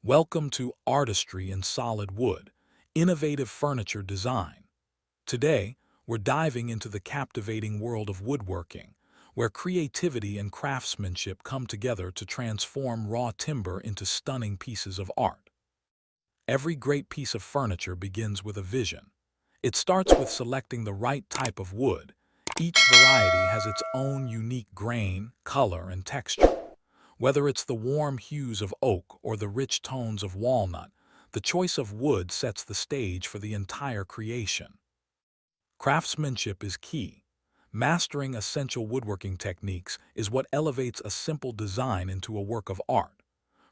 Welcome to Artistry in Solid Wood, Innovative Furniture Design. Today, we're diving into the captivating world of woodworking, where creativity and craftsmanship come together to transform raw timber into stunning pieces of art. Every great piece of furniture begins with a vision. It starts with selecting the right type of wood. Each variety has its own unique grain, color, and texture. Whether it's the warm hues of oak or the rich tones of walnut, the choice of wood sets the stage for the entire creation. Craftsmanship is key. Mastering essential woodworking techniques is what elevates a simple design into a work of art.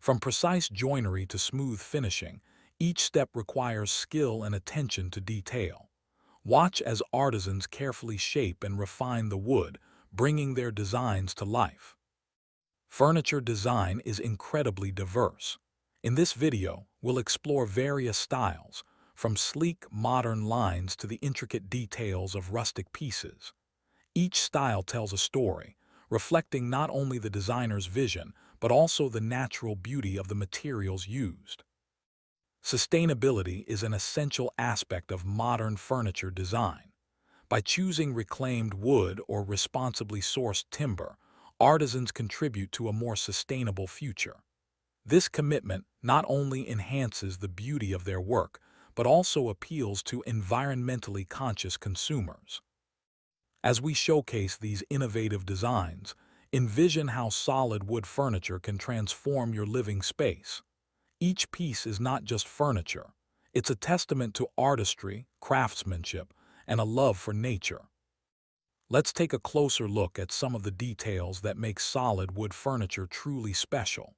From precise joinery to smooth finishing, each step requires skill and attention to detail. Watch as artisans carefully shape and refine the wood, bringing their designs to life. Furniture design is incredibly diverse. In this video, we'll explore various styles, from sleek, modern lines to the intricate details of rustic pieces. Each style tells a story, reflecting not only the designer's vision, but also the natural beauty of the materials used. Sustainability is an essential aspect of modern furniture design. By choosing reclaimed wood or responsibly sourced timber, artisans contribute to a more sustainable future. This commitment not only enhances the beauty of their work, but also appeals to environmentally conscious consumers. As we showcase these innovative designs, envision how solid wood furniture can transform your living space. Each piece is not just furniture, it's a testament to artistry, craftsmanship, and a love for nature. Let's take a closer look at some of the details that make solid wood furniture truly special.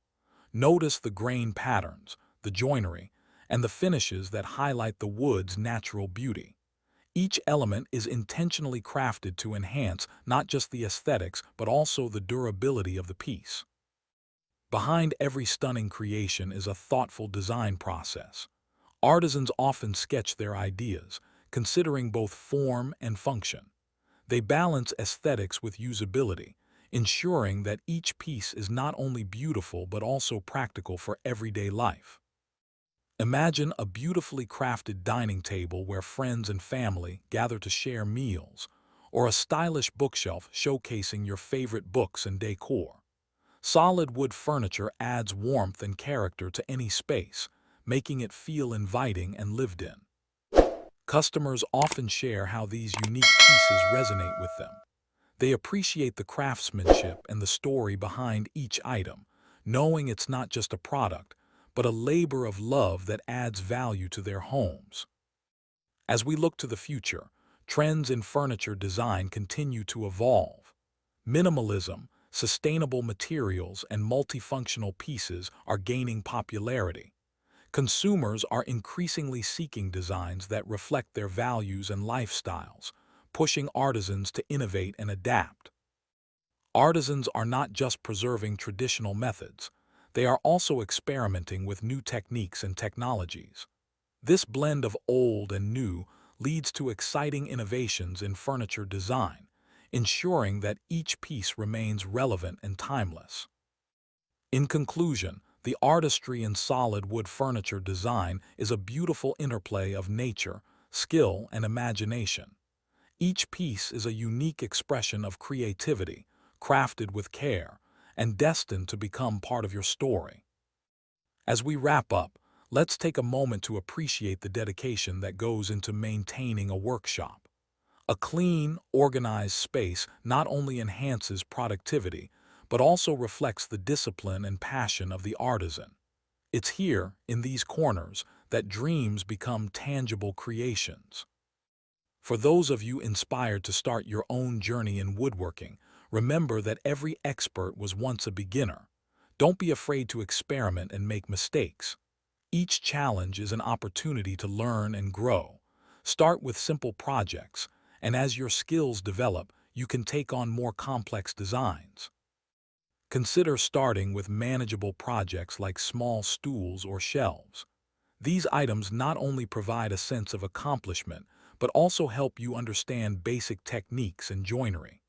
Notice the grain patterns, the joinery, and the finishes that highlight the wood's natural beauty. Each element is intentionally crafted to enhance not just the aesthetics, but also the durability of the piece. Behind every stunning creation is a thoughtful design process. Artisans often sketch their ideas, considering both form and function. They balance aesthetics with usability, ensuring that each piece is not only beautiful but also practical for everyday life. Imagine a beautifully crafted dining table where friends and family gather to share meals, or a stylish bookshelf showcasing your favorite books and decor. Solid wood furniture adds warmth and character to any space, making it feel inviting and lived in. Customers often share how these unique pieces resonate with them. They appreciate the craftsmanship and the story behind each item, knowing it's not just a product, but a labor of love that adds value to their homes. As we look to the future, trends in furniture design continue to evolve. Minimalism, sustainable materials, and multifunctional pieces are gaining popularity. Consumers are increasingly seeking designs that reflect their values and lifestyles, pushing artisans to innovate and adapt. Artisans are not just preserving traditional methods, they are also experimenting with new techniques and technologies. This blend of old and new leads to exciting innovations in furniture design, ensuring that each piece remains relevant and timeless. In conclusion, the artistry in solid wood furniture design is a beautiful interplay of nature, skill, and imagination. Each piece is a unique expression of creativity, crafted with care, and destined to become part of your story. As we wrap up, let's take a moment to appreciate the dedication that goes into maintaining a workshop. A clean, organized space not only enhances productivity, but also reflects the discipline and passion of the artisan. It's here, in these corners, that dreams become tangible creations. For those of you inspired to start your own journey in woodworking, remember that every expert was once a beginner. Don't be afraid to experiment and make mistakes. Each challenge is an opportunity to learn and grow. Start with simple projects, and as your skills develop, you can take on more complex designs. Consider starting with manageable projects like small stools or shelves. These items not only provide a sense of accomplishment, but also help you understand basic techniques and joinery.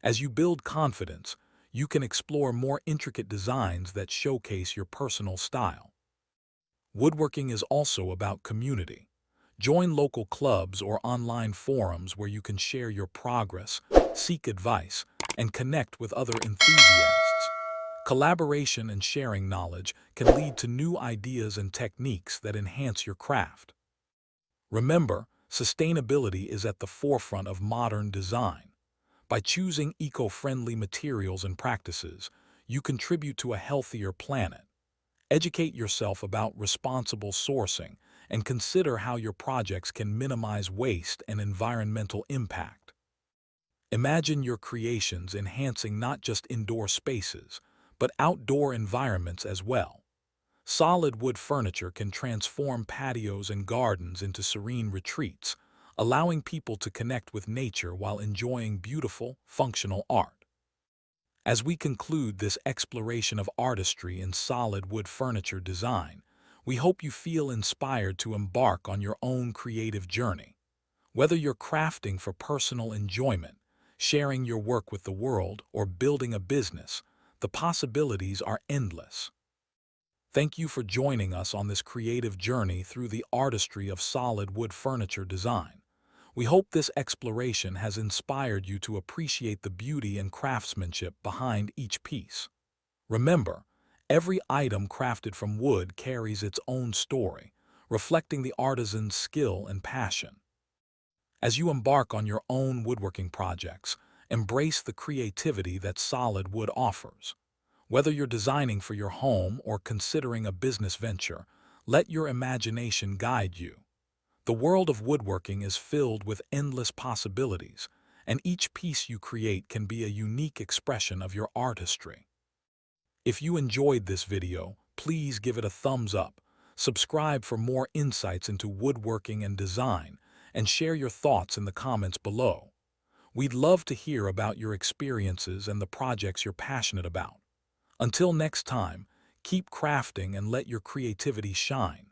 As you build confidence, you can explore more intricate designs that showcase your personal style. Woodworking is also about community. Join local clubs or online forums where you can share your progress, seek advice, and connect with other enthusiasts. Collaboration and sharing knowledge can lead to new ideas and techniques that enhance your craft. Remember, sustainability is at the forefront of modern design. By choosing eco-friendly materials and practices, you contribute to a healthier planet. Educate yourself about responsible sourcing and consider how your projects can minimize waste and environmental impact. Imagine your creations enhancing not just indoor spaces, but outdoor environments as well. Solid wood furniture can transform patios and gardens into serene retreats, allowing people to connect with nature while enjoying beautiful, functional art. As we conclude this exploration of artistry in solid wood furniture design, we hope you feel inspired to embark on your own creative journey. Whether you're crafting for personal enjoyment, sharing your work with the world, or building a business, the possibilities are endless. Thank you for joining us on this creative journey through the artistry of solid wood furniture design. We hope this exploration has inspired you to appreciate the beauty and craftsmanship behind each piece. Remember, every item crafted from wood carries its own story, reflecting the artisan's skill and passion. As you embark on your own woodworking projects, embrace the creativity that solid wood offers. Whether you're designing for your home or considering a business venture, let your imagination guide you. The world of woodworking is filled with endless possibilities, and each piece you create can be a unique expression of your artistry. If you enjoyed this video, please give it a thumbs up, subscribe for more insights into woodworking and design, and share your thoughts in the comments below. We'd love to hear about your experiences and the projects you're passionate about. Until next time, keep crafting and let your creativity shine.